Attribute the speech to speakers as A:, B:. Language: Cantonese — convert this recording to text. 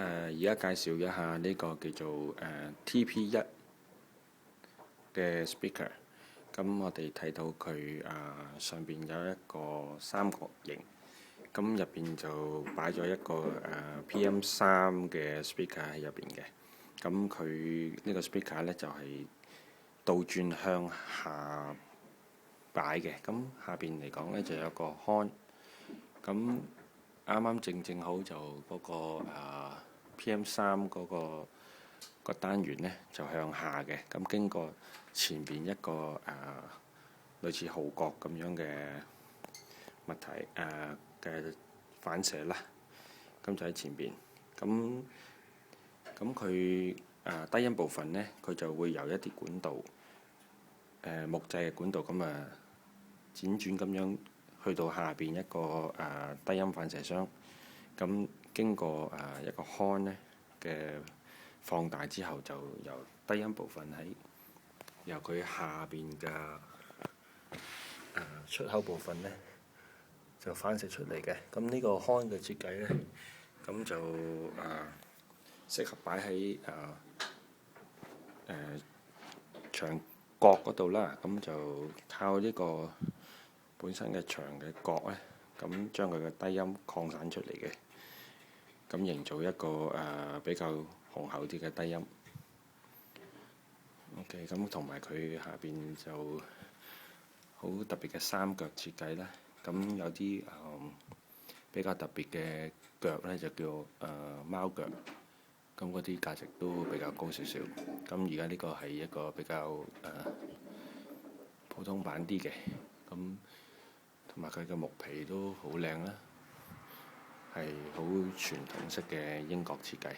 A: 而家介紹一下呢個叫做TP1嘅 speaker。咁我哋睇到佢上邊有一個三角形，咁入邊就擺咗一個PM3嘅 speaker 喺入邊嘅。咁佢呢個 speaker 呢，就係倒轉向下擺嘅。咁下邊嚟講呢，就有個 horn。咁啱啱正好就嗰個PM3嗰個單元呢，就向下嘅。咁經過前邊一個類似號角咁樣嘅物體嘅反射啦，咁就喺前邊。咁佢低音部分呢，佢就會由一啲管道木製嘅管道咁輾轉咁樣去到下邊一個低音反射箱。咁經過一個 horn 呢嘅放大之後，就由低音部分由佢下邊嘅出口部分呢，就反射出嚟嘅。咁呢個 horn 嘅設計呢，咁就適合擺喺牆角嗰度啦。咁就靠呢個本身嘅牆嘅角呢，咁將佢嘅低音擴散出嚟嘅，咁營造一個比較雄厚啲嘅低音。OK，咁同埋佢下邊就好特別嘅三腳設計啦。咁有啲比較特別嘅腳呢，就叫貓腳。咁嗰啲價值都比較高少少。咁而家呢個係一個比較普通版啲嘅。咁同埋佢嘅木皮都好靚啦，係好傳統式嘅英國設計。